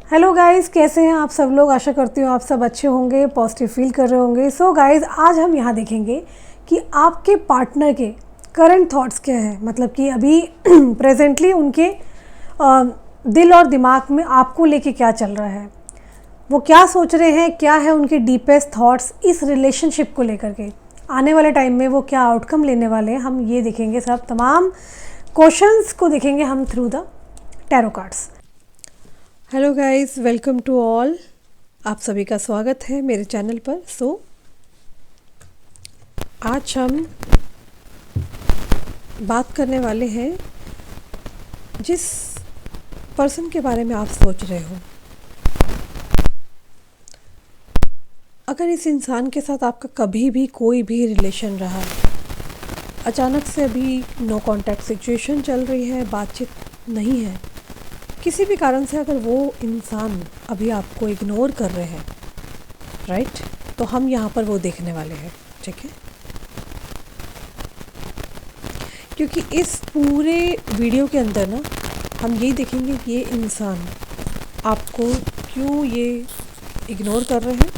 Hello guys, कैसे हैं आप सब लोग। आशा करती हूँ आप सब अच्छे होंगे, पॉजिटिव फील कर रहे होंगे। सो गाइस, आज हम यहाँ देखेंगे कि आपके पार्टनर के करंट थॉट्स क्या है। मतलब कि अभी प्रेजेंटली उनके दिल और दिमाग में आपको लेके क्या चल रहा है, वो क्या सोच रहे हैं, क्या है उनके डीपेस्ट थॉट्स इस रिलेशनशिप को लेकर के। आने वाले टाइम में वो क्या आउटकम लेने वाले हैं, हम ये देखेंगे। सब तमाम क्वेश्चंस को देखेंगे हम through the tarot cards. Hello guys, welcome to all. आप सभी का स्वागत है मेरे चैनल पर। आज हम बात करने वाले हैं जिस पर्सन के बारे में आप सोच रहे हो। अगर इस इंसान के साथ आपका कभी भी कोई भी रिलेशन रहा, अचानक से अभी नो कांटेक्ट सिचुएशन चल रही है, बातचीत नहीं है, किसी भी कारण से अगर वो इंसान अभी आपको इग्नोर कर रहे हैं, राइट, तो हम यहाँ पर वो देखने वाले हैं, ठीक है। क्योंकि इस पूरे वीडियो के अंदर ना हम यही देखेंगे कि ये इंसान आपको क्यों ये इग्नोर कर रहे हैं,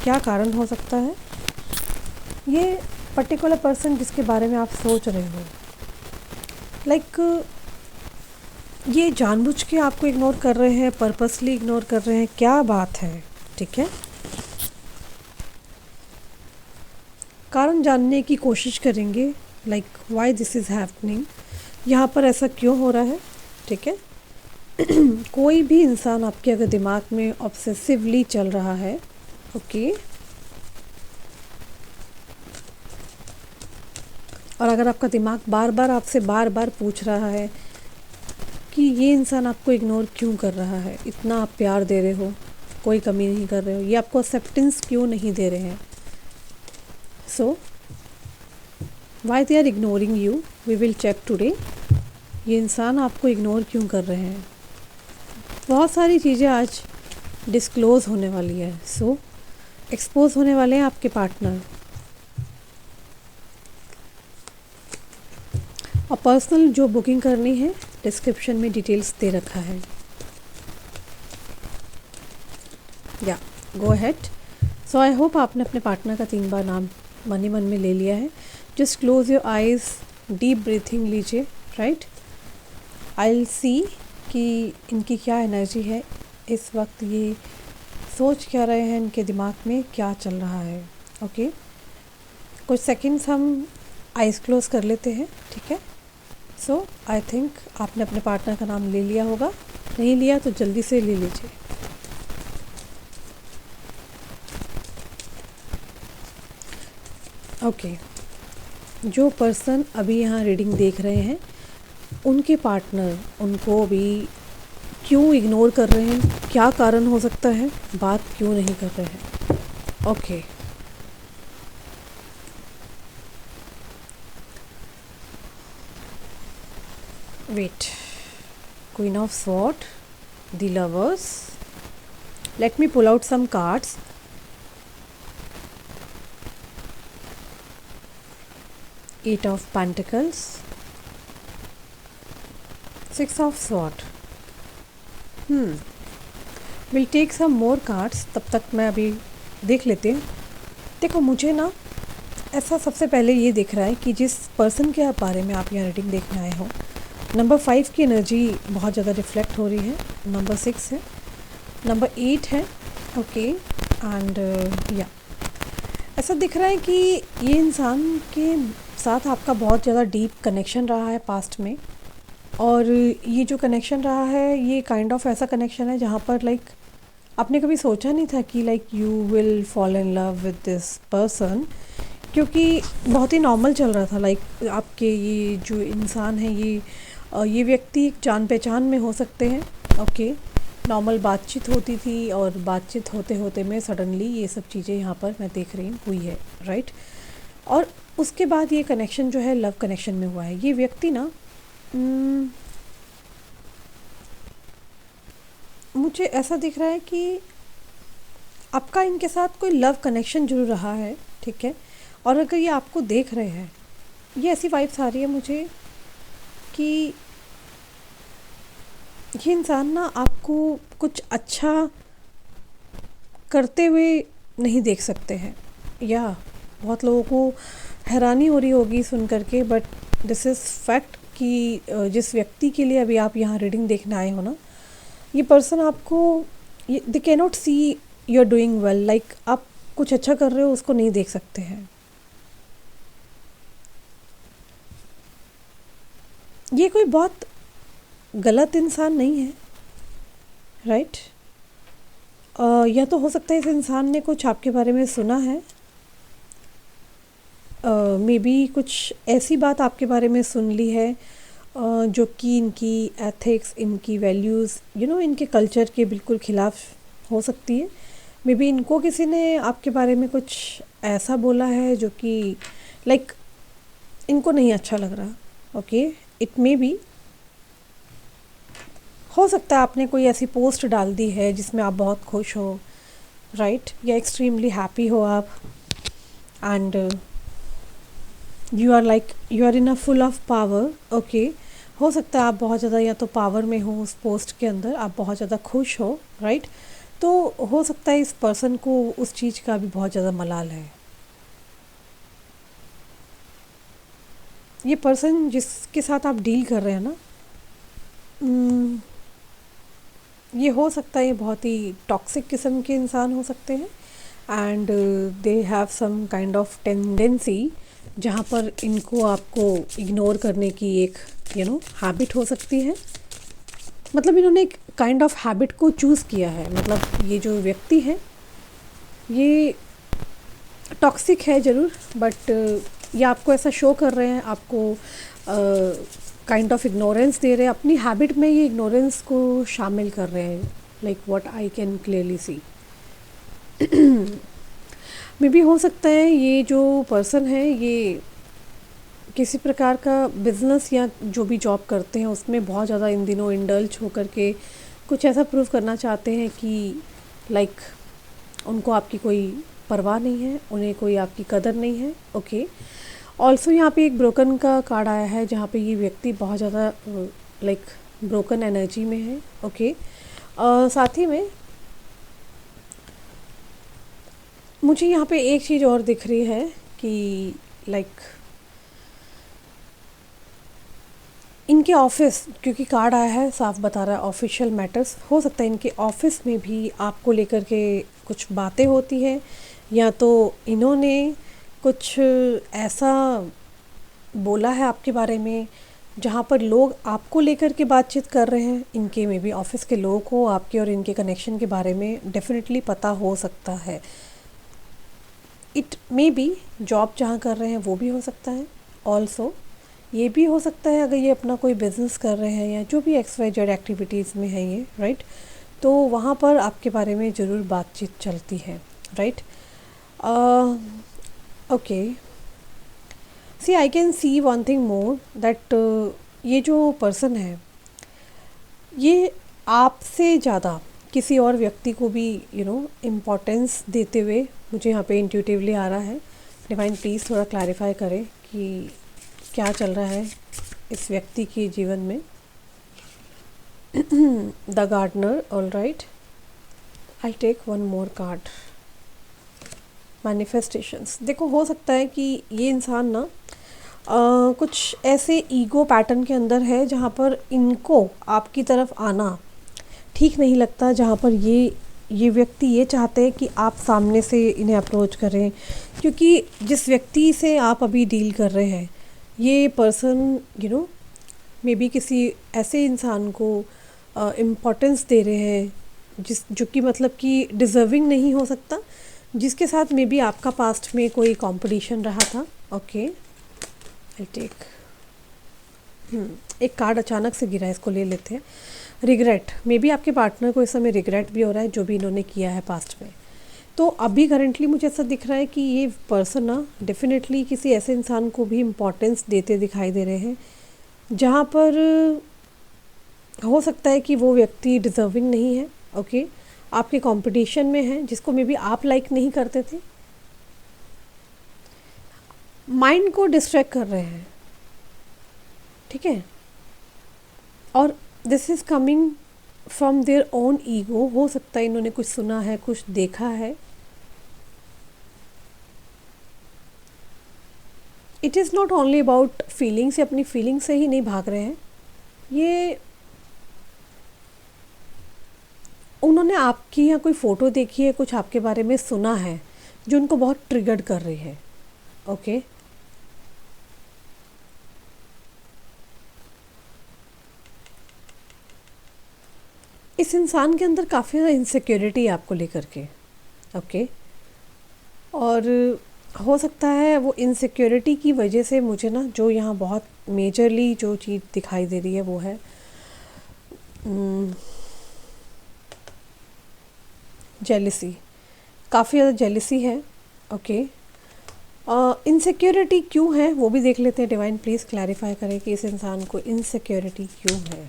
क्या कारण हो सकता है। ये पर्टिकुलर पर्सन जिसके बारे में आप सोच रहे हो, लाइक ये जानबूझ के आपको इग्नोर कर रहे हैं, पर्पसली इग्नोर कर रहे हैं, क्या बात है, ठीक है। कारण जानने की कोशिश करेंगे, like why this is happening, यहाँ पर ऐसा क्यों हो रहा है, ठीक है। कोई भी इंसान आपके अगर दिमाग में ऑब्सेसिवली चल रहा है, ओके, और अगर आपका दिमाग बार बार आपसे बार बार पूछ रहा है कि ये इंसान आपको इग्नोर क्यों कर रहा है, इतना आप प्यार दे रहे हो, कोई कमी नहीं कर रहे हो, ये आपको एक्सेप्टेंस क्यों नहीं दे रहे हैं, so why they are ignoring you, we will check today. ये इंसान आपको इग्नोर क्यों कर रहे हैं। बहुत सारी चीज़ें आज डिस्क्लोज़ होने वाली है, सो एक्सपोज होने वाले हैं आपके पार्टनर। और पर्सनल जो बुकिंग करनी है, डिस्क्रिप्शन में डिटेल्स दे रखा है, या go ahead. So I hope आपने अपने पार्टनर का 3 बार नाम मन ही मन में ले लिया है। Just close your eyes, deep breathing लीजिए, राइट। आई विल सी कि इनकी क्या एनर्जी है इस वक्त, ये सोच क्या रहे हैं, इनके दिमाग में क्या चल रहा है, ओके। कुछ सेकंड्स हम आइज़ क्लोज कर लेते हैं, ठीक है। सो आई थिंक आपने अपने पार्टनर का नाम ले लिया होगा, नहीं लिया तो जल्दी से ले लीजिए। ओके, जो पर्सन अभी यहाँ रीडिंग देख रहे हैं, उनके पार्टनर उनको अभी क्यों इग्नोर कर रहे हैं, क्या कारण हो सकता है, बात क्यों नहीं कर रहे हैं, okay. Wait, Queen of Swords, the Lovers. Let me pull out some cards. Eight of Pentacles, Six of Swords. We'll take some more cards. तब तक मैं अभी देख लेती हूँ। देखो, मुझे ना ऐसा सबसे पहले ये दिख रहा है कि जिस पर्सन के बारे में आप यहाँ रीडिंग देखने आए हो, नंबर 5 की एनर्जी बहुत ज़्यादा रिफ्लेक्ट हो रही है, नंबर 6 है, नंबर 8 है, ओके। एंड या ऐसा दिख रहा है कि ये इंसान के साथ आपका बहुत ज़्यादा डीप कनेक्शन रहा है पास्ट में, और ये जो कनेक्शन रहा है, ये काइंड ऑफ ऐसा कनेक्शन है जहाँ पर लाइक आपने कभी सोचा नहीं था कि like you will fall in love with this person, क्योंकि बहुत ही नॉर्मल चल रहा था। लाइक आपके ये जो इंसान है, ये व्यक्ति जान पहचान में हो सकते हैं, ओके। नॉर्मल बातचीत होती थी, और बातचीत होते होते में सडनली ये सब चीज़ें यहाँ पर मैं देख रही हुई है, राइट। और उसके बाद ये कनेक्शन जो है लव कनेक्शन में हुआ है। ये व्यक्ति ना मुझे ऐसा दिख रहा है कि आपका इनके साथ कोई लव कनेक्शन जुड़ रहा है, ठीक है। और अगर ये आपको देख रहे हैं, ये ऐसी वाइब्स आ रही है मुझे कि ये इंसान ना आपको कुछ अच्छा करते हुए नहीं देख सकते हैं, या बहुत लोगों को हैरानी हो रही होगी सुन करके, बट दिस इज़ फैक्ट कि जिस व्यक्ति के लिए अभी आप यहाँ रीडिंग देखने आए हो ना, ये पर्सन आपको, they can not see you are doing well, like आप कुछ अच्छा कर रहे हो उसको नहीं देख सकते हैं। ये कोई बहुत गलत इंसान नहीं है, राइट? या तो हो सकता है इस इंसान ने कुछ आपके बारे में सुना है, मे बी कुछ ऐसी बात आपके बारे में सुन ली है जो कि इनकी एथिक्स, इनकी वैल्यूज़, इनके कल्चर के बिल्कुल खिलाफ हो सकती है। मे बी इनको किसी ने आपके बारे में कुछ ऐसा बोला है जो कि लाइक इनको नहीं अच्छा लग रहा। ओके, इट मे बी, हो सकता है आपने कोई ऐसी पोस्ट डाल दी है जिसमें आप बहुत खुश हो, राइट, या एक्सट्रीमली हैप्पी हो आप, and you are in a full of power. Okay, हो सकता है आप बहुत ज़्यादा या तो पावर में हो, उस पोस्ट के अंदर आप बहुत ज़्यादा खुश हो, राइट? तो हो सकता है इस पर्सन को उस चीज़ का भी बहुत ज़्यादा मलाल है। ये पर्सन जिसके साथ आप डील कर रहे हैं ना, ये हो सकता है ये बहुत ही टॉक्सिक किस्म के इंसान हो सकते हैं, and they have some kind of tendency जहाँ पर इनको आपको इग्नोर करने की एक हैबिट हो सकती है। मतलब इन्होंने एक काइंड ऑफ हैबिट को चूज़ किया है। मतलब ये जो व्यक्ति है ये टॉक्सिक है ज़रूर, बट ये आपको ऐसा शो कर रहे हैं, आपको काइंड ऑफ इग्नोरेंस दे रहे हैं, अपनी हैबिट में ये इग्नोरेंस को शामिल कर रहे हैं, like what I can clearly see. May be हो सकता है ये जो पर्सन है ये किसी प्रकार का बिज़नेस या जो भी जॉब करते हैं उसमें बहुत ज़्यादा इन दिनों इंडल्ज होकर के कुछ ऐसा प्रूव करना चाहते हैं कि लाइक उनको आपकी कोई परवाह नहीं है, उन्हें कोई आपकी कदर नहीं है। ओके, ऑल्सो यहाँ पे एक ब्रोकन का कार्ड आया है जहाँ पे ये व्यक्ति बहुत ज़्यादा लाइक ब्रोकन एनर्जी में है। ओके, साथ ही में मुझे यहाँ पे एक चीज़ और दिख रही है कि लाइक इनके ऑफिस, क्योंकि कार्ड आया है साफ बता रहा है ऑफिशियल मैटर्स, हो सकता है इनके ऑफिस में भी आपको लेकर के कुछ बातें होती है, या तो इन्होंने कुछ ऐसा बोला है आपके बारे में जहाँ पर लोग आपको लेकर के बातचीत कर रहे हैं। इनके में भी ऑफिस के लोगों को आपके और इनके कनेक्शन के बारे में डेफिनेटली पता हो सकता है। इट मे बी जॉब जहाँ कर रहे हैं वो भी हो सकता है। ऑल्सो ये भी हो सकता है अगर ये अपना कोई बिज़नेस कर रहे हैं या जो भी XYZ एक्टिविटीज़ में है ये, राइट, तो वहाँ पर आपके बारे में ज़रूर बातचीत चलती है, right. Okay, see I can see one thing more that ये जो पर्सन है ये आपसे ज़्यादा किसी और व्यक्ति को भी इम्पोर्टेंस देते हुए मुझे यहाँ पे इंट्यूटिवली आ रहा है। डिवाइन प्लीज़ थोड़ा क्लैरिफाई करें कि क्या चल रहा है इस व्यक्ति के जीवन में। The gardener, all right, I take one more card, manifestations. देखो, हो सकता है कि ये इंसान ना कुछ ऐसे ईगो पैटर्न के अंदर है जहाँ पर इनको आपकी तरफ आना ठीक नहीं लगता, जहाँ पर ये व्यक्ति ये चाहते हैं कि आप सामने से इन्हें अप्रोच करें, क्योंकि जिस व्यक्ति से आप अभी डील कर रहे हैं ये पर्सन मे बी किसी ऐसे इंसान को इम्पोर्टेंस दे रहे हैं जो कि मतलब कि डिज़र्विंग नहीं हो सकता, जिसके साथ मे बी आपका पास्ट में कोई कंपटीशन रहा था। ओके, आई टेक एक कार्ड अचानक से गिरा, इसको ले लेते हैं। रिग्रेट, मे बी आपके पार्टनर को इस समय रिग्रेट भी हो रहा है जो भी इन्होंने किया है पास्ट में। तो अभी करेंटली मुझे ऐसा दिख रहा है कि ये पर्सन ना डेफिनेटली किसी ऐसे इंसान को भी इम्पोर्टेंस देते दिखाई दे रहे हैं जहाँ पर हो सकता है कि वो व्यक्ति डिज़र्विंग नहीं है। ओके, आपके कंपटीशन में है जिसको मे बी आप लाइक नहीं करते थे, माइंड को डिस्ट्रैक्ट कर रहे हैं, ठीक है। और this is coming from their own ego, हो सकता है इन्होंने कुछ सुना है, कुछ देखा है। It is not only about feelings, अपनी फीलिंग से ही नहीं भाग रहे हैं ये। उन्होंने आपकी यहाँ कोई फ़ोटो देखी है, कुछ आपके बारे में सुना है जो उनको बहुत ट्रिगर्ड कर रही है। ओके, इस इंसान के अंदर काफ़ी ज़्यादा इनसिक्योरिटी है आपको लेकर के। ओके, और हो सकता है वो इनसिक्योरिटी की वजह से मुझे ना जो यहाँ बहुत मेजरली जो चीज़ दिखाई दे रही है वो है जेलिसी। काफ़ी ज़्यादा जेलिसी है। ओके, इनसिक्योरिटी क्यों है वो भी देख लेते हैं। डिवाइन प्लीज़ क्लैरिफाई करें कि इस इंसान को इनसिक्योरिटी क्यों है,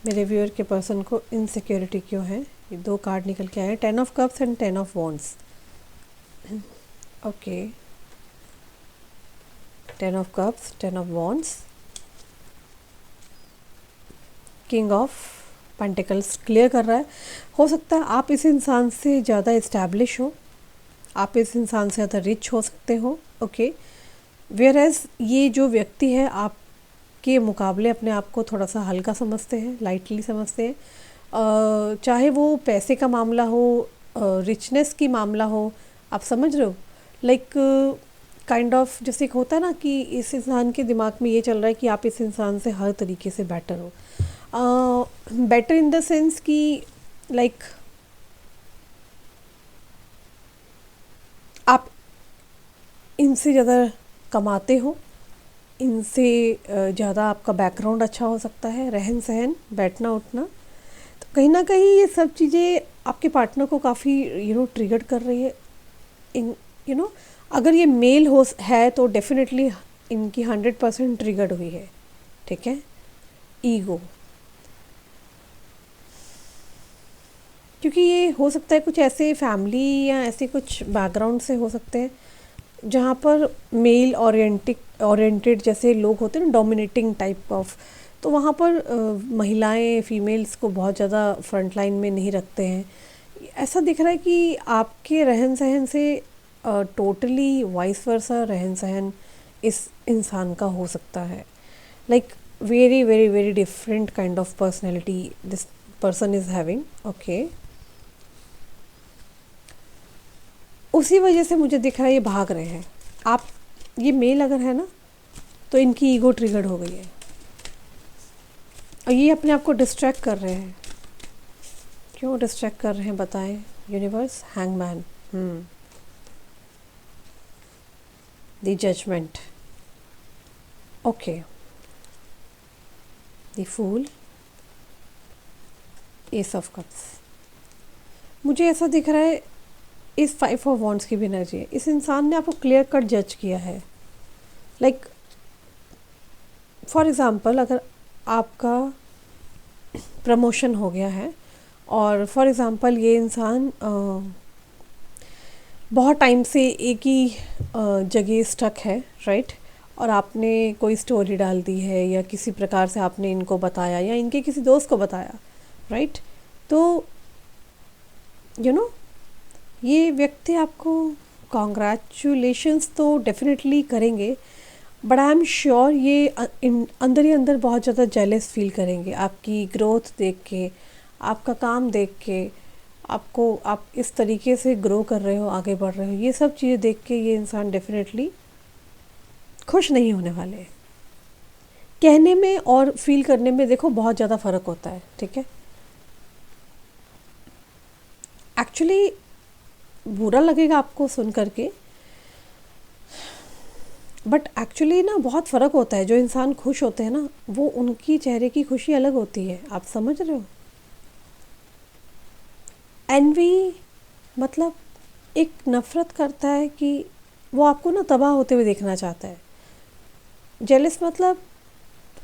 मेरे व्यूअर के पर्सन को इनसिक्योरिटी क्यों है। ये दो कार्ड निकल के आए हैं, 10 of cups and 10 of wands. Okay, 10 of cups, 10 of wands, king of pentacles clear कर रहा है। हो सकता है आप इस इंसान से ज़्यादा इस्टेब्लिश हो, आप इस इंसान से ज़्यादा रिच हो सकते हो। ओके, वेयर एज ये जो व्यक्ति है आपके मुकाबले अपने आप को थोड़ा सा हल्का समझते हैं, लाइटली समझते हैं। चाहे वो पैसे का मामला हो, रिचनेस की मामला हो, आप समझ रहे हो। लाइक काइंड ऑफ जैसे एक होता है ना कि इस इंसान के दिमाग में ये चल रहा है कि आप इस इंसान से हर तरीके से बेटर हो। बेटर इन द सेंस कि लाइक आप इनसे ज़्यादा कमाते हो, इनसे ज़्यादा आपका बैकग्राउंड अच्छा हो सकता है, रहन सहन, बैठना उठना। तो कहीं ना कहीं ये सब चीज़ें आपके पार्टनर को काफ़ी ट्रिगर कर रही है। इन अगर ये मेल हो है तो डेफिनेटली इनकी 100% ट्रिगर्ड हुई है। ठीक है, ईगो, क्योंकि ये हो सकता है कुछ ऐसे फैमिली या ऐसे कुछ बैकग्राउंड से हो सकते हैं जहाँ पर मेल ओरिएंटेड जैसे लोग होते हैं ना, डोमिनेटिंग टाइप ऑफ, तो वहाँ पर महिलाएं फीमेल्स को बहुत ज़्यादा फ्रंट लाइन में नहीं रखते हैं। ऐसा दिख रहा है कि आपके रहन सहन से टोटली वाइस वर्सा रहन सहन इस इंसान का हो सकता है। Like very very very different kind of personality this person is having. Okay, उसी वजह से मुझे दिख रहा है ये भाग रहे हैं। आप ये मेल अगर है ना तो इनकी ईगो ट्रिगर्ड हो गई है और ये अपने आप को डिस्ट्रैक्ट कर रहे हैं। क्यों डिस्ट्रैक्ट कर रहे हैं बताएं universe. Hangman, the judgement, okay, the fool, ace of cups. मुझे ऐसा दिख रहा है इस 5 ऑफ वॉन्ड्स की भी एनर्जी है। इस इंसान ने आपको क्लियर कट जज किया है। लाइक फॉर एग्ज़ाम्पल अगर आपका प्रमोशन हो गया है और फॉर एग्ज़ाम्पल ये इंसान बहुत टाइम से एक ही जगह स्टक है, राइट, और आपने कोई स्टोरी डाल दी है या किसी प्रकार से आपने इनको बताया या इनके किसी दोस्त को बताया, राइट, तो ये व्यक्ति आपको कॉन्ग्रेचुलेशंस तो डेफिनेटली करेंगे, बट आई एम श्योर ये अंदर ही अंदर बहुत ज़्यादा जेलस फील करेंगे आपकी ग्रोथ देख के, आपका काम देख के, आपको आप इस तरीके से ग्रो कर रहे हो, आगे बढ़ रहे हो, ये सब चीज़ें देख के ये इंसान डेफिनेटली खुश नहीं होने वाले। कहने में और फील करने में देखो बहुत ज़्यादा फ़र्क होता है। ठीक है, एक्चुअली बुरा लगेगा आपको सुन करके, बट एक्चुअली ना बहुत फ़र्क होता है। जो इंसान खुश होते हैं ना वो उनकी चेहरे की खुशी अलग होती है, आप समझ रहे हो। एनवी मतलब एक नफ़रत करता है कि वो आपको ना तबाह होते हुए देखना चाहता है। जेलस मतलब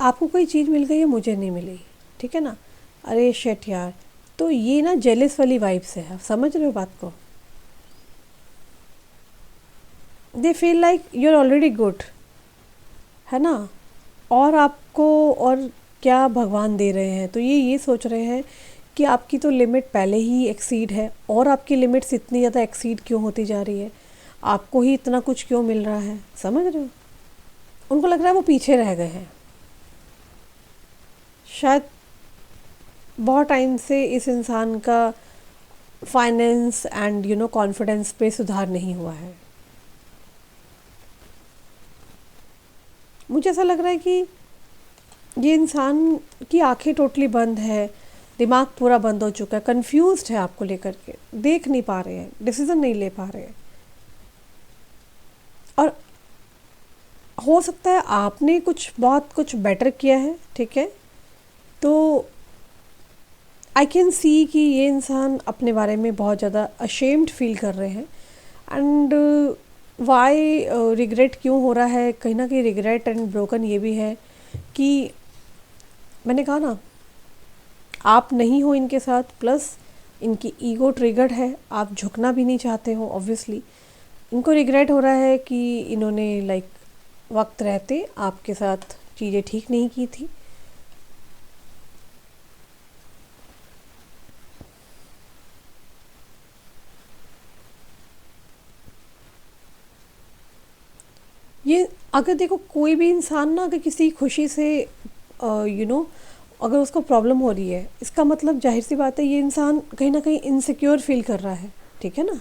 आपको कोई चीज़ मिल गई है, मुझे नहीं मिली, ठीक है ना, अरे शेट यार, तो ये ना जेलस वाली वाइब्स है, आप समझ रहे हो बात को। They feel like you are already good, है ना, और आपको और क्या भगवान दे रहे हैं, तो ये सोच रहे हैं कि आपकी तो लिमिट पहले ही एक्सीड है और आपकी लिमिट्स इतनी ज़्यादा एक्सीड क्यों होती जा रही है, आपको ही इतना कुछ क्यों मिल रहा है, समझ रहे हो। उनको लग रहा है वो पीछे रह गए हैं, शायद बहुत टाइम से इस इंसान का फाइनेंस एंड कॉन्फिडेंस पे सुधार नहीं हुआ है। मुझे ऐसा लग रहा है कि ये इंसान की आंखें टोटली बंद है, दिमाग पूरा बंद हो चुका है, कंफ्यूज्ड है आपको लेकर के, देख नहीं पा रहे हैं, डिसीजन नहीं ले पा रहे हैं। और हो सकता है आपने बहुत कुछ बेटर किया है, ठीक है, तो आई कैन सी कि ये इंसान अपने बारे में बहुत ज़्यादा अशेम्ड फील कर रहे हैं। एंड वाई रिग्रेट क्यों हो रहा है, कहीं ना कहीं रिग्रेट एंड ब्रोकन ये भी है कि मैंने कहा ना, आप नहीं हो इनके साथ, प्लस इनकी ईगो ट्रिगर्ड है, आप झुकना भी नहीं चाहते हो ऑब्वियसली। इनको रिग्रेट हो रहा है कि इन्होंने लाइक वक्त रहते आपके साथ चीज़ें ठीक नहीं की थी। ये अगर देखो, कोई भी इंसान ना अगर किसी खुशी से अगर उसको प्रॉब्लम हो रही है, इसका मतलब जाहिर सी बात है ये इंसान कहीं ना कहीं इनसिक्योर फील कर रहा है, ठीक है ना।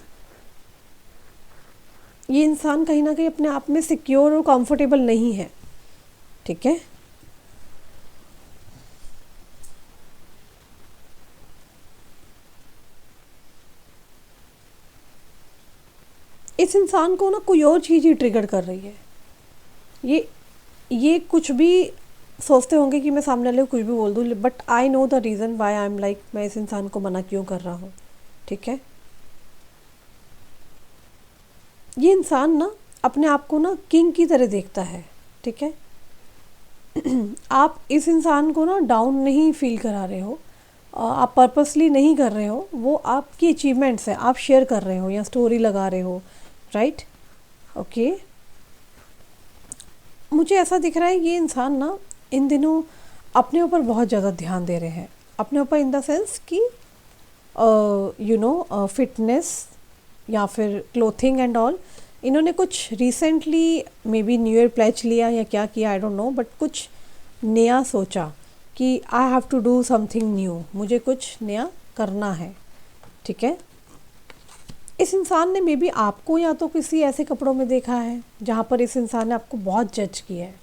ये इंसान कहीं ना कहीं अपने आप में सिक्योर और कंफर्टेबल नहीं है, ठीक है। इस इंसान को ना कोई और चीज़ ही ट्रिगर कर रही है। ये ये कुछ भी सोचते होंगे कि मैं सामने वाले को कुछ भी बोल दूँ, but I know the reason why I am like मैं इस इंसान को मना क्यों कर रहा हूँ, ठीक है। ये इंसान ना अपने आप को ना किंग की तरह देखता है, ठीक है। आप इस इंसान को ना डाउन नहीं फील करा रहे हो, आप पर्पसली नहीं कर रहे हो, वो आपकी अचीवमेंट्स है, आप शेयर कर रहे हो या स्टोरी लगा रहे हो, राइट, ओके। मुझे ऐसा दिख रहा है ये इंसान ना इन दिनों अपने ऊपर बहुत ज़्यादा ध्यान दे रहे हैं, अपने ऊपर इन द सेंस कि फिटनेस या फिर क्लोथिंग एंड ऑल। इन्होंने कुछ recently maybe new year pledge लिया या क्या किया, आई डोंट नो, बट कुछ नया सोचा कि I have to do something new, मुझे कुछ नया करना है, ठीक है। इस इंसान ने मे बी आपको या तो किसी ऐसे कपड़ों में देखा है जहाँ पर इस इंसान ने आपको बहुत जज किया है।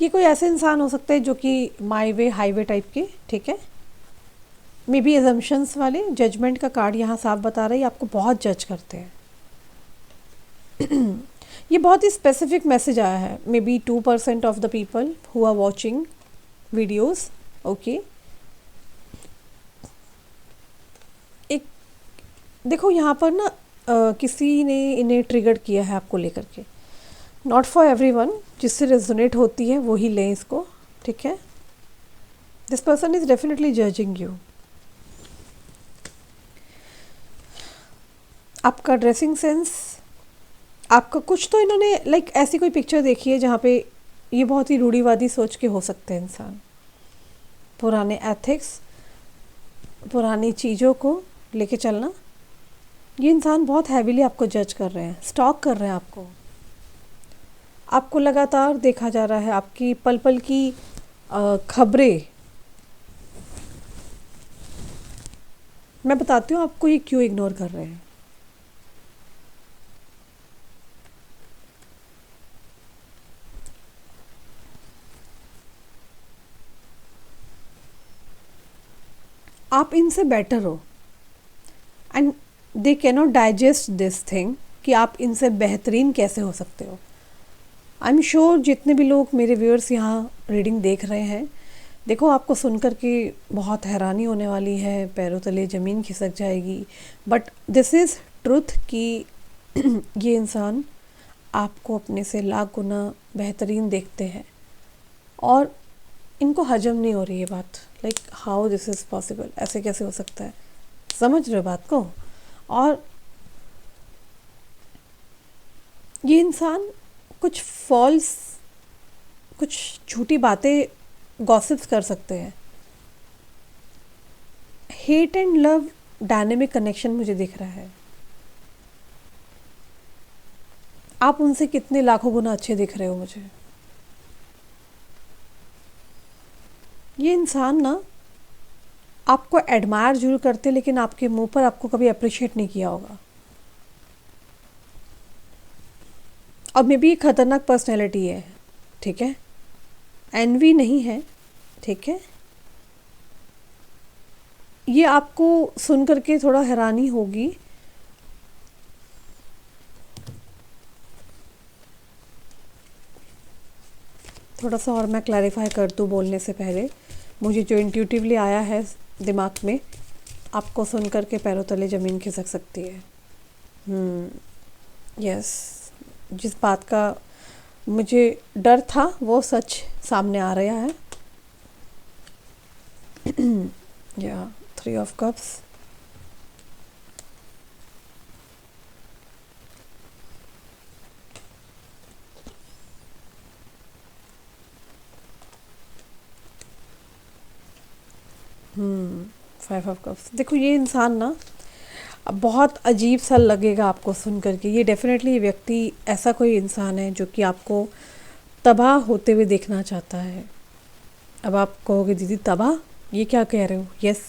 ये कोई ऐसे इंसान हो सकता है जो कि माई वे हाईवे टाइप के, ठीक है, मे बी एजम्पशंस वाले, जजमेंट का कार्ड यहाँ साफ बता रहा है, आपको बहुत जज करते हैं। ये बहुत ही स्पेसिफिक मैसेज आया है, maybe 2% of the people who are watching videos, okay. एक देखो यहाँ पर ना किसी ने इन्हें ट्रिगर किया है आपको लेकर के, नॉट फॉर एवरीवन, जिससे रेजोनेट होती है वही लें इसको, ठीक है। This person is definitely judging you. आपका ड्रेसिंग सेंस, आपका कुछ तो इन्होंने लाइक ऐसी कोई पिक्चर देखी है जहाँ पे ये बहुत ही रूढ़िवादी सोच के हो सकते हैं इंसान, पुराने एथिक्स, पुरानी चीज़ों को लेके चलना। ये इंसान बहुत हैवीली आपको जज कर रहे हैं, स्टॉक कर रहे हैं आपको लगातार देखा जा रहा है, आपकी पल पल की खबरें। मैं बताती हूँ आपको ये क्यों इग्नोर कर रहे हैं। आप इनसे बेटर हो and they cannot digest this thing कि आप इनसे बेहतरीन कैसे हो सकते हो। आई एम श्योर जितने भी लोग मेरे व्यूअर्स यहाँ रीडिंग देख रहे हैं, देखो आपको सुन कर के बहुत हैरानी होने वाली है, पैरों तले ज़मीन खिसक जाएगी, बट दिस इज़ ट्रुथ कि ये इंसान आपको अपने से लाख गुना बेहतरीन देखते हैं और इनको हजम नहीं हो रही है बात, like how this is possible, ऐसे कैसे हो सकता है, समझ रहे हो बात को। और ये इंसान कुछ फॉल्स कुछ झूठी बातें गॉसिप्स कर सकते हैं। Hate and love dynamic connection मुझे दिख रहा है। आप उनसे कितने लाखों गुना अच्छे दिख रहे हो मुझे। ये इंसान ना आपको एडमायर जरूर करते, लेकिन आपके मुंह पर आपको कभी अप्रिशिएट नहीं किया होगा। और मे बी खतरनाक पर्सनैलिटी है, ठीक है, एनवी नहीं है, ठीक है। ये आपको सुन करके थोड़ा हैरानी होगी। थोड़ा सा और मैं क्लैरिफाई कर दूँ बोलने से पहले। मुझे जो इंट्यूटिवली आया है दिमाग में, आपको सुन करके पैरों तले ज़मीन खिसक सकती है। यस, जिस बात का मुझे डर था वो सच सामने आ रहा है। या 3 of cups. Five of cups. देखो ये इंसान ना अब बहुत अजीब सा लगेगा आपको सुन करके। ये डेफिनेटली व्यक्ति ऐसा कोई इंसान है जो कि आपको तबाह होते हुए देखना चाहता है। अब आप कहोगे दीदी तबाह, ये क्या कह रहे हो? यस,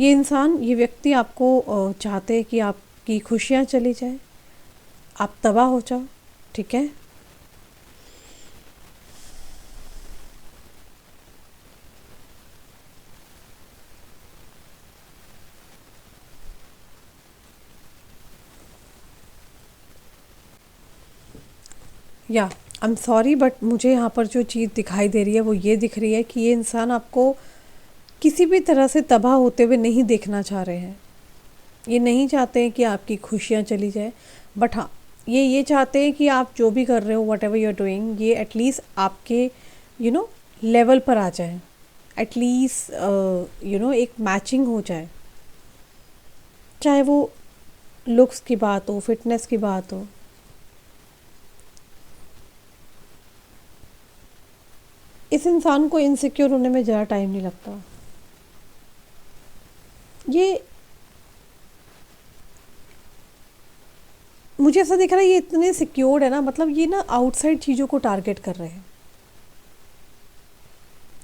ये इंसान, ये व्यक्ति आपको चाहते हैं कि आपकी खुशियाँ चली जाए, आप तबाह हो जाओ, ठीक है। या आई एम सॉरी बट मुझे यहाँ पर जो चीज़ दिखाई दे रही है वो ये दिख रही है कि ये इंसान आपको किसी भी तरह से तबाह होते हुए नहीं देखना चाह रहे हैं। ये नहीं चाहते हैं कि आपकी खुशियाँ चली जाए, बट हाँ ये चाहते हैं कि आप जो भी कर रहे हो, whatever you are doing, ये एटलीस्ट आपके लेवल पर आ जाए। एटलीस्ट एक मैचिंग हो जाए, चाहे वो लुक्स की बात हो, फिटनेस की बात हो। इस इंसान को इनसिक्योर होने में ज़्यादा टाइम नहीं लगता। ये मुझे ऐसा दिख रहा है ये इतने सिक्योर्ड है ना, मतलब ये ना आउटसाइड चीज़ों को टारगेट कर रहे हैं।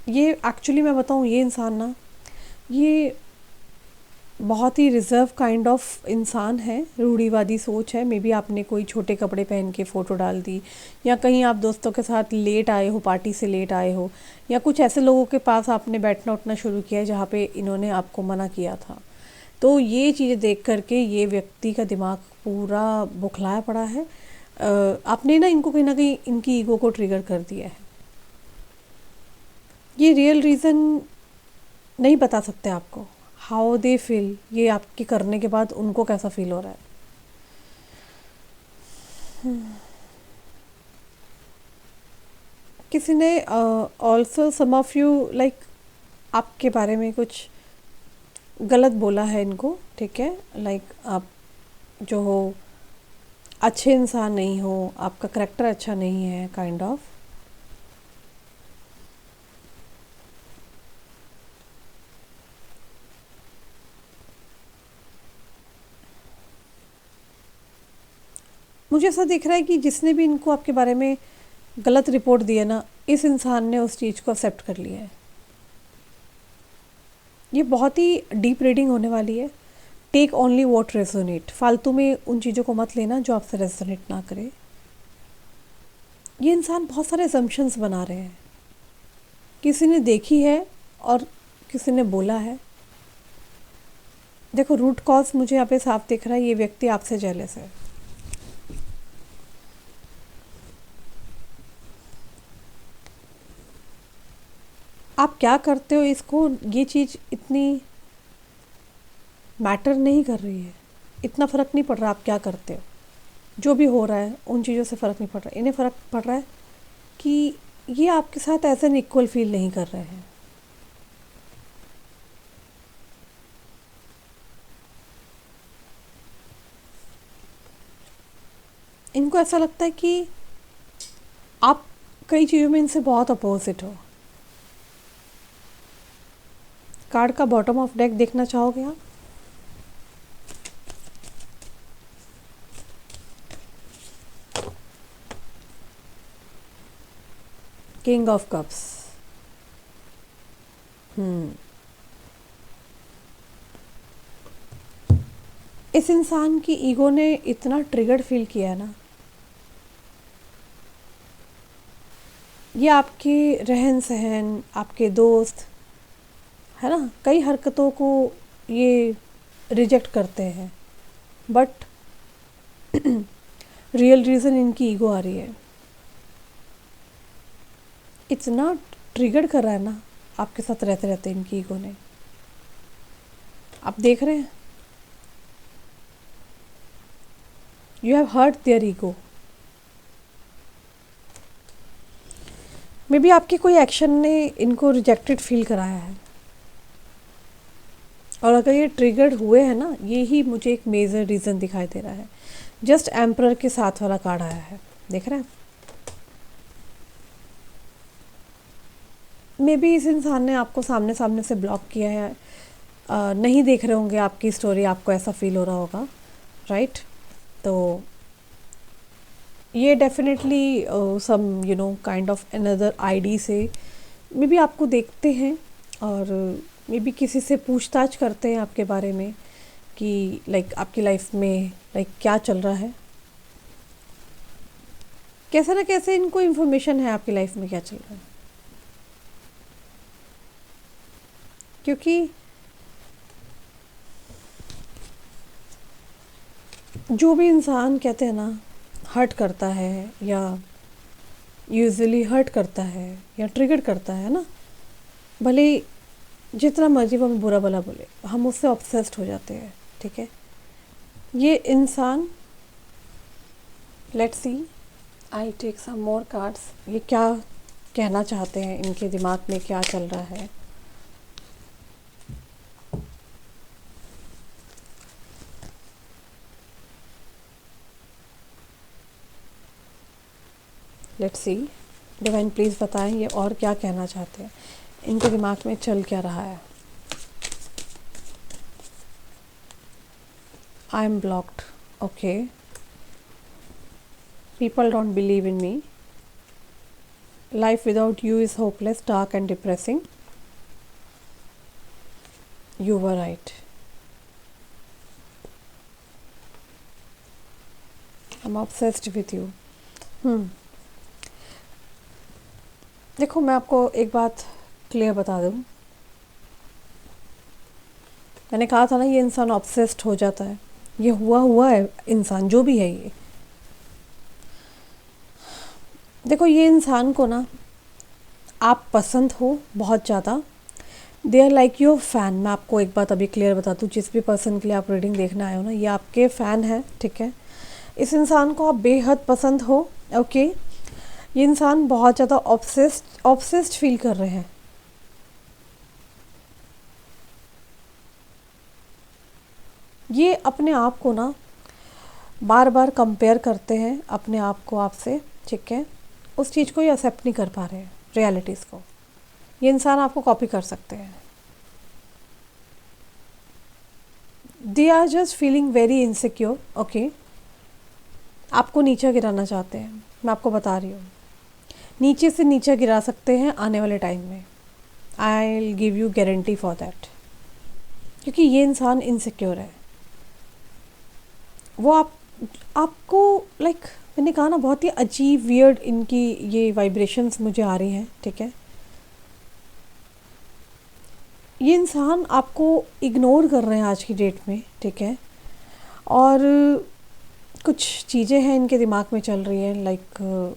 ये एक्चुअली मैं बताऊँ, ये इंसान ना, ये बहुत ही रिज़र्व काइंड ऑफ इंसान है। रूढ़िवादी सोच है। मे बी आपने कोई छोटे कपड़े पहन के फ़ोटो डाल दी, या कहीं आप दोस्तों के साथ लेट आए हो, पार्टी से लेट आए हो, या कुछ ऐसे लोगों के पास आपने बैठना उठना शुरू किया है जहाँ पे इन्होंने आपको मना किया था। तो ये चीज़ें देख करके ये व्यक्ति का दिमाग पूरा बुखलाया पड़ा है। आपने ना कहीं इनकी ईगो को ट्रिगर कर दिया है। ये रियल रीज़न नहीं बता सकते आपको, हाउ दे फील, ये आपके करने के बाद उनको कैसा फील हो रहा है। किसी ने also some of you like आपके बारे में कुछ गलत बोला है इनको, ठीक है। लाइक आप जो हो अच्छे इंसान नहीं हो, आपका करेक्टर अच्छा नहीं है, काइंड ऑफ। मुझे ऐसा दिख रहा है कि जिसने भी इनको आपके बारे में गलत रिपोर्ट दी है ना, इस इंसान ने उस चीज़ को एक्सेप्ट कर लिया है। ये बहुत ही डीप रीडिंग होने वाली है। Take only what resonate. फालतू में उन चीज़ों को मत लेना जो आपसे रेजोनेट ना करे। ये इंसान बहुत सारे असम्पशंस बना रहे हैं। किसी ने देखी है और किसी ने बोला है। देखो रूट कॉज मुझे यहाँ पे साफ दिख रहा है, ये व्यक्ति आपसे जेलस है। आप क्या करते हो इसको, ये चीज़ इतनी मैटर नहीं कर रही है। इतना फ़र्क नहीं पड़ रहा आप क्या करते हो। जो भी हो रहा है उन चीज़ों से फ़र्क नहीं पड़ रहा। इन्हें फ़र्क पड़ रहा है कि ये आपके साथ एज एन इक्वल फील नहीं कर रहे हैं। इनको ऐसा लगता है कि आप कई चीज़ों में इनसे बहुत अपोजिट हो। कार्ड का बॉटम ऑफ डेक देखना चाहोगे आप? King of cups. इस इंसान की ईगो ने इतना ट्रिगर्ड फील किया है ना, ये आपके रहन सहन, आपके दोस्त, है ना, कई हरकतों को ये रिजेक्ट करते हैं, बट रियल रीज़न इनकी ईगो आ रही है। इतना ट्रिगर्ड कर रहा है ना आपके साथ रहते रहते इनकी ईगो ने। आप देख रहे हैं, you have hurt their ego. Maybe आपके कोई एक्शन ने इनको रिजेक्टेड फील कराया है, और अगर ये ट्रिगर्ड हुए हैं ना, ये ही मुझे एक मेजर रीज़न दिखाई दे रहा है। जस्ट एम्परर के साथ वाला कार्ड आया है, देख रहे हैं। मे बी इस इंसान ने आपको सामने सामने से ब्लॉक किया है, नहीं देख रहे होंगे आपकी स्टोरी, आपको ऐसा फील हो रहा होगा, राइट? तो ये definitely some kind of another ID से मे बी आपको देखते हैं, और मे बी किसी से पूछताछ करते हैं आपके बारे में कि लाइक आपकी लाइफ में लाइक क्या चल रहा है। कैसे ना कैसे इनको इन्फॉर्मेशन है आपकी लाइफ में क्या चल रहा है, क्योंकि जो भी इंसान कहते हैं ना हर्ट करता है, या यूजुअली हर्ट करता है या ट्रिगर करता है ना, भले जितना मर्जी वो हमें बुरा भला बोले, हम उससे ऑब्सेस्ड हो जाते हैं, ठीक है। ये इंसान, let's see, I take some more cards, ये क्या कहना चाहते हैं, इनके दिमाग में क्या चल रहा है। लेट्स सी, डिवाइन प्लीज़ बताएं ये और क्या कहना चाहते हैं, इनके दिमाग में चल क्या रहा है। I am blocked, okay, people don't believe in me, life without you is hopeless, dark and depressing, you were right, I am obsessed with you. देखो, मैं आपको एक बात क्लियर बता दूं, मैंने कहा था ना ये इंसान ऑब्सेस्ड हो जाता है, ये हुआ है इंसान जो भी है ये। देखो, ये इंसान को ना आप पसंद हो बहुत ज़्यादा, they are like your fan. मैं आपको एक बात अभी क्लियर बता दूँ, जिस भी पर्सन के लिए आप रीडिंग देखना आए हो ना, ये आपके फ़ैन है, ठीक है। इस इंसान को आप बेहद पसंद हो, ओके। ये इंसान बहुत ज़्यादा ऑब्सेस्ड फील कर रहे हैं। ये अपने आप को ना बार बार कंपेयर करते हैं अपने आप को आपसे, ठीक है। उस चीज़ को ये एक्सेप्ट नहीं कर पा रहे हैं, रियलिटीज़ को। ये इंसान आपको कॉपी कर सकते हैं। They are just feeling very insecure, okay. आपको नीचे गिराना चाहते हैं, मैं आपको बता रही हूँ, नीचे से नीचे गिरा सकते हैं आने वाले टाइम में। I will give you guarantee for that, क्योंकि ये इंसान इनसिक्योर है। वो आपको लाइक मैंने कहा ना, बहुत ही अजीब वियर्ड इनकी ये वाइब्रेशंस मुझे आ रही हैं, ठीक है। ये इंसान आपको इग्नोर कर रहे हैं आज की डेट में, ठीक है। और कुछ चीज़ें हैं इनके दिमाग में चल रही हैं, लाइक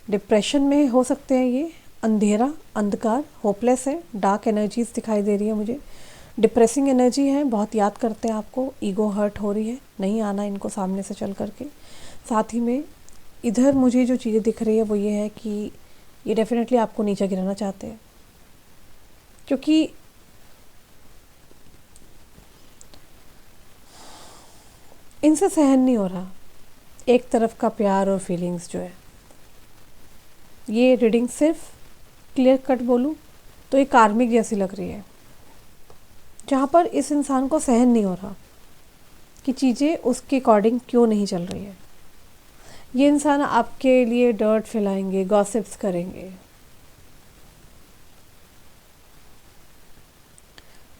डिप्रेशन में हो सकते हैं ये, अंधेरा, अंधकार, होपलेस है, डार्क एनर्जीज दिखाई दे रही है मुझे, डिप्रेसिंग एनर्जी है, बहुत याद करते हैं आपको, ईगो हर्ट हो रही है, नहीं आना इनको सामने से चल करके। साथ ही में इधर मुझे जो चीज़ें दिख रही है वो ये है कि ये डेफिनेटली आपको नीचे गिराना चाहते हैं, क्योंकि इनसे सहन नहीं हो रहा एक तरफ का प्यार और फीलिंग्स जो है। ये रीडिंग सिर्फ क्लियर कट बोलूँ तो ये कार्मिक जैसी लग रही है, जहाँ पर इस इंसान को सहन नहीं हो रहा कि चीज़ें उसके अकॉर्डिंग क्यों नहीं चल रही है। ये इंसान आपके लिए डर्ट फैलाएंगे, गॉसिप्स करेंगे,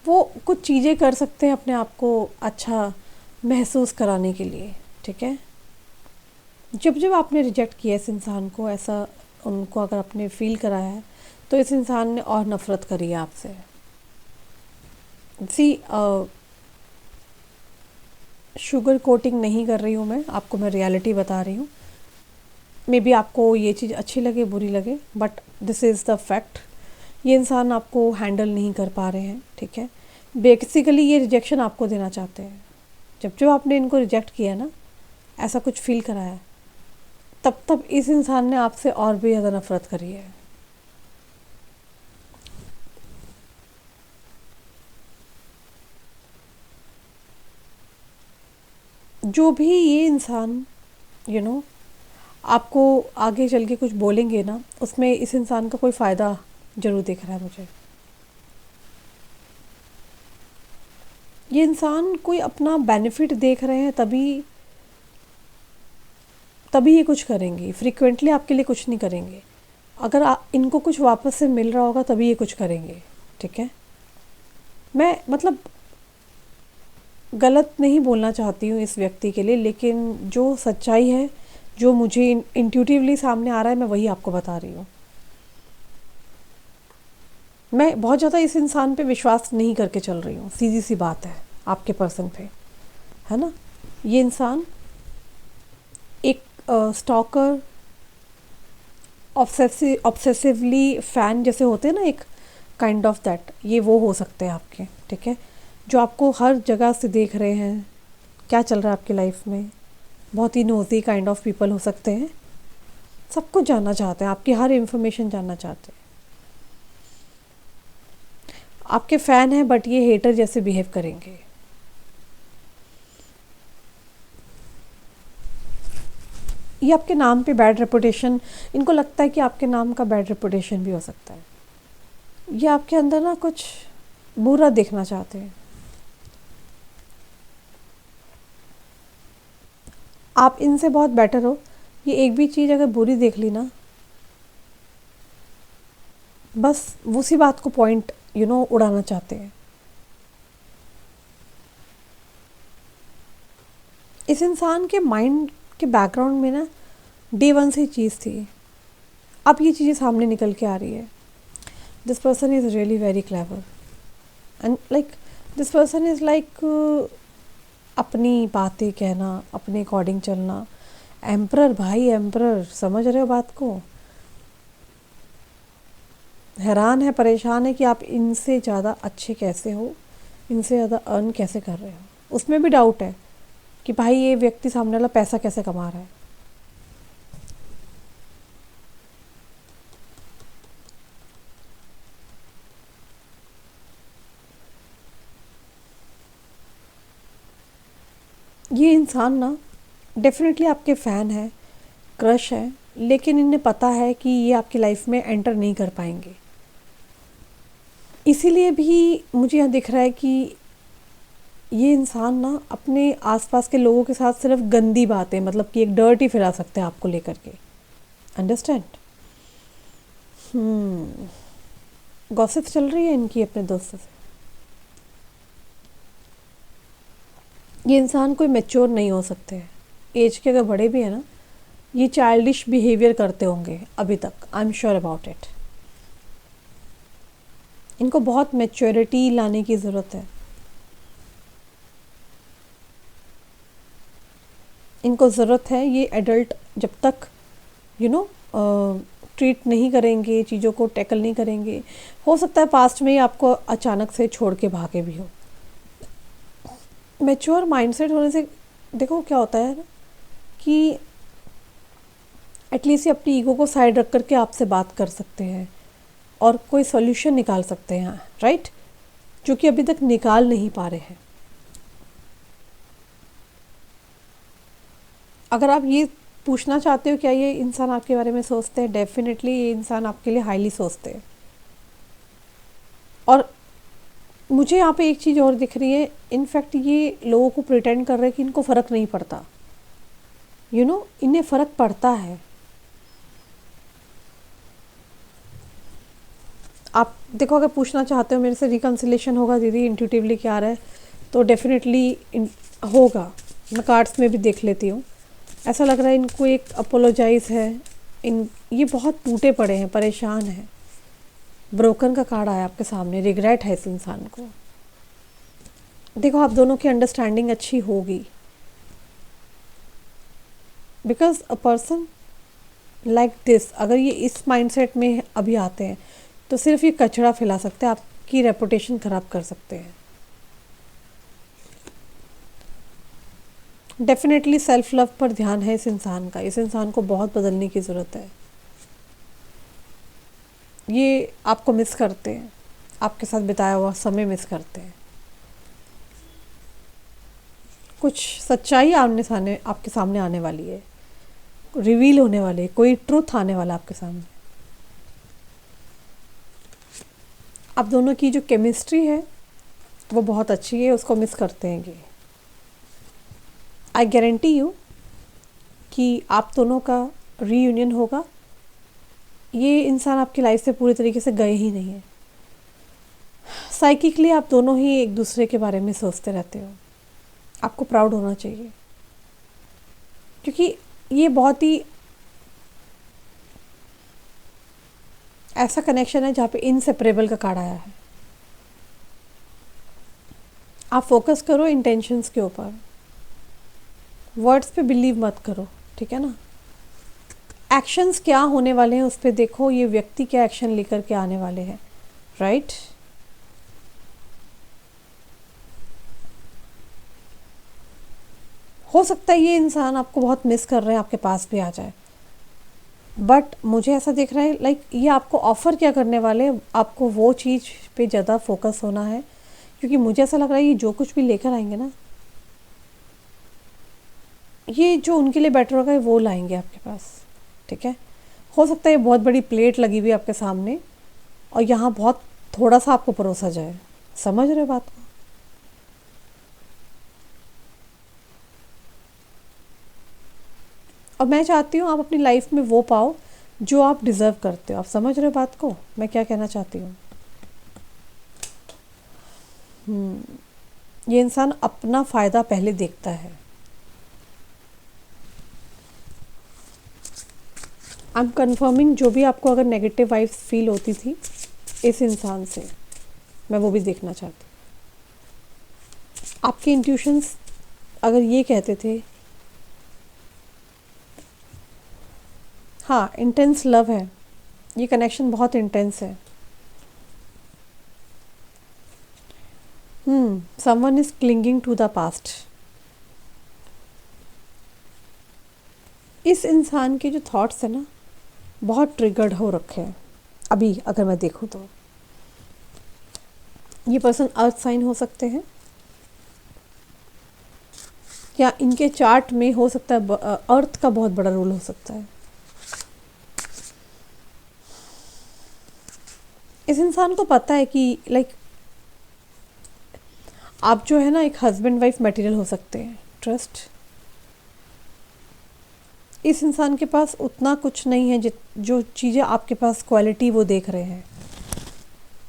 वो कुछ चीज़ें कर सकते हैं अपने आप को अच्छा महसूस कराने के लिए, ठीक है। जब जब आपने रिजेक्ट किया इस इंसान को, ऐसा उनको अगर आपने फील कराया है, तो इस इंसान ने और नफ़रत करी है आपसे। सी शुगर कोटिंग नहीं कर रही हूँ मैं आपको, मैं रियलिटी बता रही हूँ। मे बी आपको ये चीज़ अच्छी लगे, बुरी लगे, but this is the fact. ये इंसान आपको हैंडल नहीं कर पा रहे हैं, ठीक है। बेसिकली ये रिजेक्शन आपको देना चाहते हैं। जब जब आपने इनको रिजेक्ट किया ना, ऐसा कुछ फील कराया, तब तब इस इंसान ने आपसे और भी ज़्यादा नफ़रत करी है। जो भी ये इंसान आपको आगे चल के कुछ बोलेंगे ना, उसमें इस इंसान का कोई फ़ायदा ज़रूर दिख रहा है मुझे। ये इंसान कोई अपना बेनिफिट देख रहे हैं, तभी तभी ये कुछ करेंगे। फ्रीक्वेंटली आपके लिए कुछ नहीं करेंगे। अगर इनको कुछ वापस से मिल रहा होगा तभी ये कुछ करेंगे, ठीक है। मैं मतलब गलत नहीं बोलना चाहती हूँ इस व्यक्ति के लिए, लेकिन जो सच्चाई है, जो मुझे इंट्यूटिवली सामने आ रहा है, मैं वही आपको बता रही हूँ। मैं बहुत ज़्यादा इस इंसान पे विश्वास नहीं करके चल रही हूँ, सीधी सी बात है आपके पर्सन पे, है ना। ये इंसान एक स्टॉकर, ऑब्सेसिवली फ़ैन जैसे होते हैं ना, एक काइंड ऑफ दैट, ये वो हो सकते हैं आपके, ठीक है। जो आपको हर जगह से देख रहे हैं, क्या चल रहा है आपकी लाइफ में। बहुत ही नोज़ी काइंड ऑफ पीपल हो सकते हैं, सब कुछ जानना चाहते हैं, आपकी हर इन्फॉर्मेशन जानना चाहते हैं। आपके फ़ैन हैं, बट ये हेटर जैसे बिहेव करेंगे। ये आपके नाम पे बैड रेपुटेशन, इनको लगता है कि आपके नाम का बैड रेपुटेशन भी हो सकता है। ये आपके अंदर ना कुछ बुरा देखना चाहते हैं। आप इनसे बहुत बेटर हो। ये एक भी चीज़ अगर बुरी देख ली ना, बस उसी बात को पॉइंट उड़ाना चाहते हैं। इस इंसान के माइंड के बैकग्राउंड में ना डे वन से चीज़ थी, अब ये चीज़ें सामने निकल के आ रही है। This person is really very clever and this person is अपनी बातें कहना, अपने अकॉर्डिंग चलना। एम्परर भाई, एम्परर, समझ रहे हो बात को। हैरान है, परेशान है कि आप इनसे ज़्यादा अच्छे कैसे हो, इनसे ज़्यादा अर्न कैसे कर रहे हो। उसमें भी डाउट है कि भाई ये व्यक्ति सामने वाला पैसा कैसे कमा रहा है। ये इंसान ना डेफिनेटली आपके फ़ैन है, क्रश है, लेकिन इन्हें पता है कि ये आपकी लाइफ में एंटर नहीं कर पाएंगे। इसीलिए भी मुझे यहाँ दिख रहा है कि ये इंसान ना अपने आसपास के लोगों के साथ सिर्फ गंदी बातें, मतलब कि एक डर्ट ही फैला सकते हैं आपको लेकर के। अंडरस्टैंड। गॉसिप चल रही है इनकी अपने दोस्तों से। ये इंसान कोई मैच्योर नहीं हो सकते हैं। एज के अगर बड़े भी हैं ना, ये चाइल्डिश बिहेवियर करते होंगे अभी तक। I am sure about it. इनको बहुत मैच्योरिटी लाने की ज़रूरत है। इनको ज़रूरत है, ये एडल्ट जब तक ट्रीट नहीं करेंगे, चीज़ों को टैकल नहीं करेंगे, हो सकता है पास्ट में ही आपको अचानक से छोड़ के भागे भी हो। मैच्योर माइंडसेट होने से देखो क्या होता है ना, कि एटलीस्ट अपनी ईगो को साइड रख करके आपसे बात कर सकते हैं और कोई सॉल्यूशन निकाल सकते हैं, राइट, जो कि अभी तक निकाल नहीं पा रहे हैं। अगर आप ये पूछना चाहते हो क्या ये इंसान आपके बारे में सोचते हैं? डेफिनेटली ये इंसान आपके लिए हाईली सोचते हैं। और मुझे यहाँ पे एक चीज़ और दिख रही है, इनफैक्ट ये लोगों को प्रिटेंड कर रहे हैं कि इनको फ़र्क नहीं पड़ता। इन्हें फ़र्क पड़ता है। आप देखो, अगर पूछना चाहते हो मेरे से रिकन्सिलेशन होगा दीदी, इंट्यूटिवली क्या आ रहा है, तो डेफिनेटली होगा। मैं कार्ड्स में भी देख लेती हूँ। ऐसा लग रहा है इनको एक अपोलोजाइज़ है। ये बहुत टूटे पड़े हैं, परेशान हैं। ब्रोकन का कार्ड आया आपके सामने, रिग्रेट है इस इंसान को। देखो, आप दोनों की अंडरस्टैंडिंग अच्छी होगी, because a person like this, अगर ये इस माइंडसेट में अभी आते हैं तो सिर्फ ये कचरा फैला सकते हैं, आपकी रेपुटेशन ख़राब कर सकते हैं। डेफिनेटली सेल्फ लव पर ध्यान है इस इंसान का। इस इंसान को बहुत बदलने की ज़रूरत है। ये आपको मिस करते हैं, आपके साथ बिताया हुआ समय मिस करते हैं। कुछ सच्चाई आमने सामने आपके सामने आने वाली है, रिवील होने वाली है, कोई ट्रूथ आने वाला आपके सामने। आप दोनों की जो केमिस्ट्री है वो बहुत अच्छी है, उसको मिस करते हैं ये। आई गारंटी यू कि आप दोनों का रीयूनियन होगा। ये इंसान आपकी लाइफ से पूरी तरीके से गए ही नहीं है। साइकिकली आप दोनों ही एक दूसरे के बारे में सोचते रहते हो। आपको प्राउड होना चाहिए, क्योंकि ये बहुत ही ऐसा कनेक्शन है जहाँ पे इनसेपरेबल का कार्ड आया है। आप फोकस करो इंटेंशंस के ऊपर, वर्ड्स पे बिलीव मत करो, ठीक है ना। एक्शंस क्या होने वाले हैं उस पर देखो, ये व्यक्ति क्या एक्शन लेकर के आने वाले हैं, राइट। हो सकता है ये इंसान आपको बहुत मिस कर रहे हैं, आपके पास भी आ जाए, बट मुझे ऐसा दिख रहा है लाइक ये आपको ऑफ़र क्या करने वाले हैं, आपको वो चीज़ पे ज़्यादा फोकस होना है। क्योंकि मुझे ऐसा लग रहा है ये जो कुछ भी लेकर आएंगे ना, ये जो उनके लिए बेटर होगा वो लाएंगे आपके पास, ठीक है। हो सकता है ये बहुत बड़ी प्लेट लगी हुई आपके सामने और यहाँ बहुत थोड़ा सा आपको परोसा जाए। समझ रहे हो बात को? और मैं चाहती हूँ आप अपनी लाइफ में वो पाओ जो आप डिज़र्व करते हो। आप समझ रहे हो बात को, मैं क्या कहना चाहती हूँ? ये इंसान अपना फ़ायदा पहले देखता है। आई एम कन्फर्मिंग, जो भी आपको अगर नेगेटिव वाइब्स फील होती थी इस इंसान से, मैं वो भी देखना चाहती हूँ। आपके इंट्यूशंस अगर ये कहते थे, हाँ, इंटेंस लव है, ये कनेक्शन बहुत इंटेंस है। Someone is clinging to the past. इस इंसान के जो थॉट्स है ना, बहुत ट्रिगर्ड हो रखे हैं अभी। अगर मैं देखूँ तो ये पर्सन अर्थ साइन हो सकते हैं, या इनके चार्ट में हो सकता है अर्थ का बहुत बड़ा रोल हो सकता है। इस इंसान को पता है कि लाइक आप जो है ना एक हस्बैंड वाइफ मटेरियल हो सकते हैं। ट्रस्ट, इस इंसान के पास उतना कुछ नहीं है जो चीज़ें आपके पास क्वालिटी वो देख रहे हैं।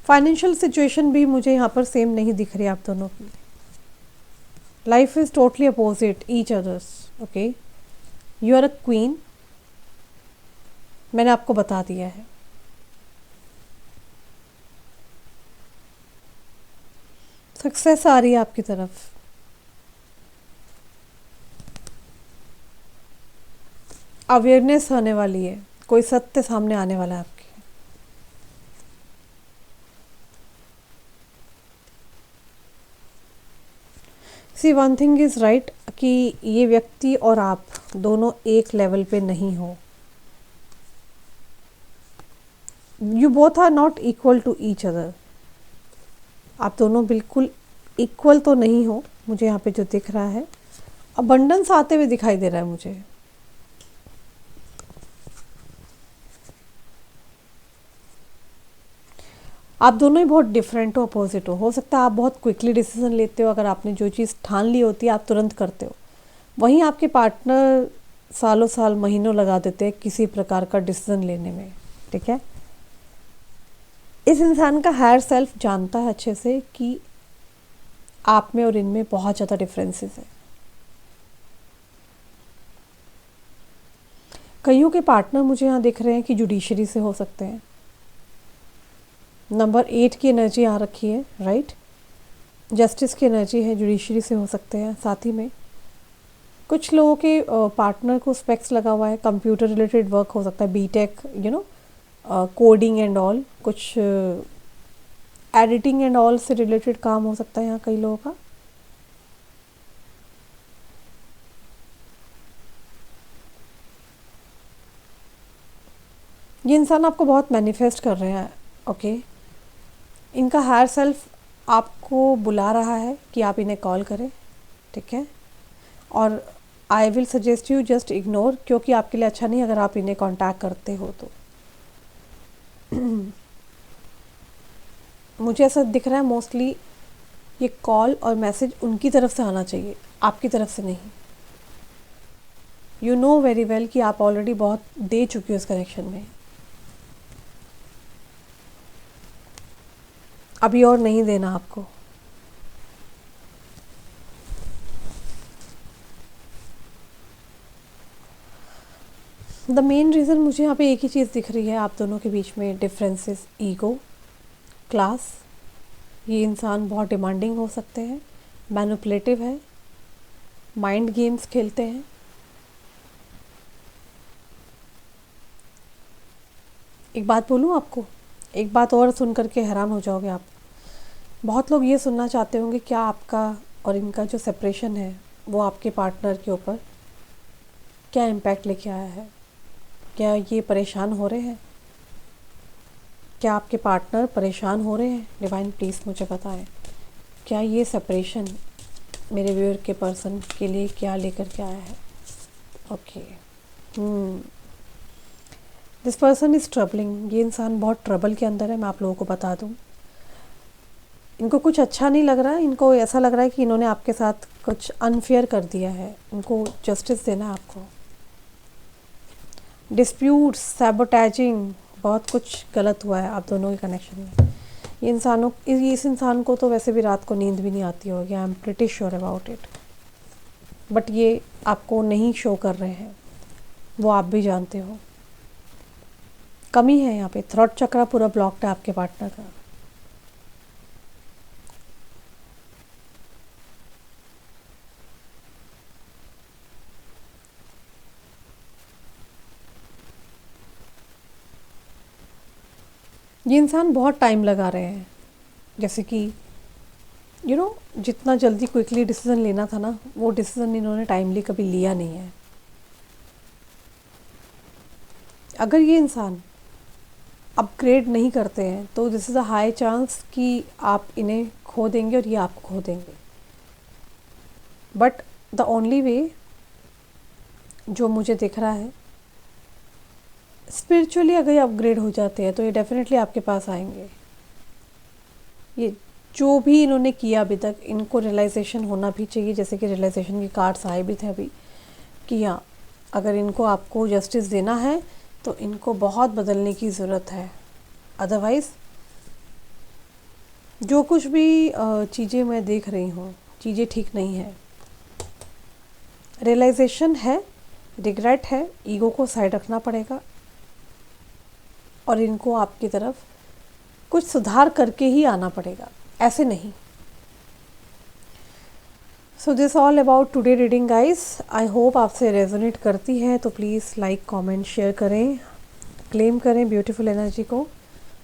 फाइनेंशियल सिचुएशन भी मुझे यहाँ पर सेम नहीं दिख रही आप दोनों की। Life is totally opposite each others, okay. You are a queen, मैंने आपको बता दिया है। सक्सेस आ रही है आपकी तरफ। अवेयरनेस आने वाली है, कोई सत्य सामने आने वाला है आपके। सी वन थिंग इज़ राइट कि ये व्यक्ति और आप दोनों एक लेवल पे नहीं हो। You both are not equal to each other. आप दोनों बिल्कुल इक्वल तो नहीं हो, मुझे यहाँ पे जो दिख रहा है। अबंडेंस आते हुए दिखाई दे रहा है मुझे। आप दोनों ही बहुत डिफरेंट हो, अपोजिट हो सकता है आप बहुत क्विकली डिसीजन लेते हो, अगर आपने जो चीज़ ठान ली होती है आप तुरंत करते हो, वहीं आपके पार्टनर सालों साल महीनों लगा देते हैं किसी प्रकार का डिसीजन लेने में। ठीक है, इस इंसान का हायर सेल्फ जानता है अच्छे से कि आप में और इनमें बहुत ज़्यादा डिफरेंसेस है। कईयों के पार्टनर मुझे यहाँ दिख रहे हैं कि जुडिशरी से हो सकते हैं। नंबर 8 की एनर्जी आ रखी है, राइट। जस्टिस की एनर्जी है, जुडिशरी से हो सकते हैं। साथ ही में कुछ लोगों के पार्टनर को स्पेक्स लगा हुआ है, कंप्यूटर रिलेटेड वर्क हो सकता है, बीटेक, कोडिंग एंड ऑल, कुछ एडिटिंग एंड ऑल से रिलेटेड काम हो सकता है यहाँ कई लोगों का। ये इंसान आपको बहुत मैनिफेस्ट कर रहे हैं। ओके, इनका हायर सेल्फ आपको बुला रहा है कि आप इन्हें कॉल करें। ठीक है, और I will suggest you just ignore, क्योंकि आपके लिए अच्छा नहीं अगर आप इन्हें कांटेक्ट करते हो तो। मुझे ऐसा दिख रहा है मोस्टली ये कॉल और मैसेज उनकी तरफ से आना चाहिए, आपकी तरफ से नहीं। यू नो वेरी वेल कि आप ऑलरेडी बहुत दे चुके हो इस कनेक्शन में, अभी और नहीं देना आपको। द मेन रीज़न मुझे यहाँ पे एक ही चीज़ दिख रही है आप दोनों के बीच में, डिफरेंसेस, ईगो, क्लास। ये इंसान बहुत डिमांडिंग हो सकते हैं, मैनिपुलेटिव है, माइंड गेम्स खेलते हैं। एक बात बोलूँ आपको, एक बात और सुन करके हैरान हो जाओगे आप। बहुत लोग ये सुनना चाहते होंगे क्या आपका और इनका जो सेपरेशन है वो आपके पार्टनर के ऊपर क्या इम्पैक्ट लेके आया है, क्या ये परेशान हो रहे हैं, क्या आपके पार्टनर परेशान हो रहे हैं। डिवाइन प्लीज़ मुझे बताएं, क्या ये सेपरेशन मेरे व्यूअर के पर्सन के लिए क्या लेकर के आया है। Okay, this person is troubling. ये इंसान बहुत ट्रबल के अंदर है, मैं आप लोगों को बता दूं। इनको कुछ अच्छा नहीं लग रहा है, इनको ऐसा लग रहा है कि इन्होंने आपके साथ कुछ अनफेयर कर दिया है, इनको जस्टिस देना है आपको। डिस्प्यूट्स, सैबोटैजिंग, बहुत कुछ गलत हुआ है आप दोनों के कनेक्शन में। इस इंसान को तो वैसे भी रात को नींद भी नहीं आती होगी, I am pretty sure about it, but ये आपको नहीं शो कर रहे हैं, वो आप भी जानते हो। कमी है यहाँ पे, थ्रॉट चक्रा पूरा ब्लॉक्ड है आपके पार्टनर का। ये इंसान बहुत टाइम लगा रहे हैं, जैसे कि जितना जल्दी क्विकली डिसीजन लेना था ना, वो डिसीजन इन्होंने टाइमली कभी लिया नहीं है। अगर ये इंसान अपग्रेड नहीं करते हैं तो this is a high chance कि आप इन्हें खो देंगे और ये आपको खो देंगे। बट द ओनली वे जो मुझे दिख रहा है, स्पिरिचुअली अगर ये अपग्रेड हो जाते हैं तो ये डेफिनेटली आपके पास आएंगे। ये जो भी इन्होंने किया अभी तक, इनको रियलाइजेशन होना भी चाहिए, जैसे कि रियलाइजेशन के कार्ड्स आए भी थे अभी, कि हाँ अगर इनको आपको जस्टिस देना है तो इनको बहुत बदलने की ज़रूरत है। अदरवाइज़ जो कुछ भी चीज़ें मैं देख रही हूँ, चीज़ें ठीक नहीं है। रियलाइजेशन है, रिग्रेट है, ईगो को साइड रखना पड़ेगा और इनको आपकी तरफ कुछ सुधार करके ही आना पड़ेगा, ऐसे नहीं। So this all about today reading guys. I hope आपसे रेजोनेट करती है, तो प्लीज़ लाइक, कमेंट, शेयर करें, क्लेम करें ब्यूटीफुल एनर्जी को।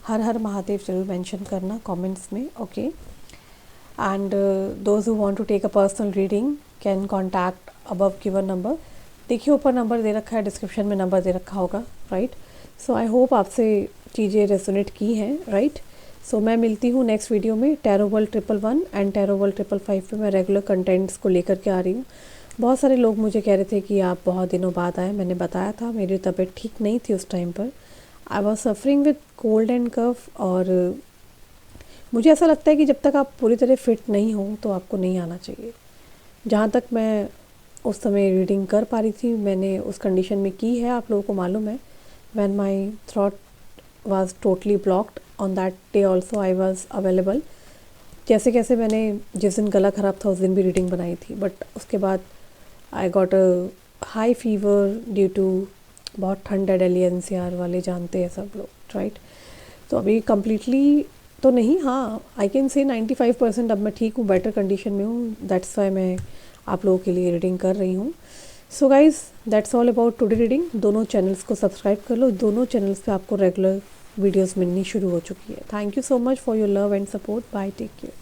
हर हर महादेव जरूर मेंशन करना कमेंट्स में, okay. And those who want to take a personal reading can contact above given number. देखिए ऊपर नंबर दे रखा है, डिस्क्रिप्शन में नंबर दे रखा होगा, राइट। सो आई होप आपसे चीज़ें रेजोनेट की हैं, राइट। सो मैं मिलती हूँ नेक्स्ट वीडियो में। Tarot world 111 and tarot world 555 पे मैं रेगुलर कंटेंट्स को लेकर के आ रही हूँ। बहुत सारे लोग मुझे कह रहे थे कि आप बहुत दिनों बाद आए। मैंने बताया था मेरी तबीयत ठीक नहीं थी उस टाइम पर। I was suffering with cold and cough, और मुझे ऐसा लगता है कि जब तक आप पूरी तरह फिट नहीं हो तो आपको नहीं आना चाहिए। जहाँ तक मैं उस समय रीडिंग कर पा रही थी, मैंने उस कंडीशन में की है, आप लोगों को मालूम है। When my throat was totally blocked, on that day also I was available. जैसे कैसे मैंने जिस दिन गला ख़राब था उस दिन भी रीडिंग बनाई थी, बट उसके बाद I got a high fever due to, बहुत ठंड है दिल्ली एनसीआर वाले जानते हैं सब लोग, राइट। तो अभी कम्प्लीटली तो नहीं, हाँ आई कैन से 95% अब मैं ठीक हूँ, बेटर कंडीशन में हूँ। दैट्स वाई मैं आप लोगों के लिए रीडिंग कर रही हूँ। So guys, that's all about today reading. दोनों चैनल्स को सब्सक्राइब कर लो, दोनों चैनल्स पे आपको रेगुलर वीडियोस मिलनी शुरू हो चुकी है। Thank you so much for your love and support. Bye, take care.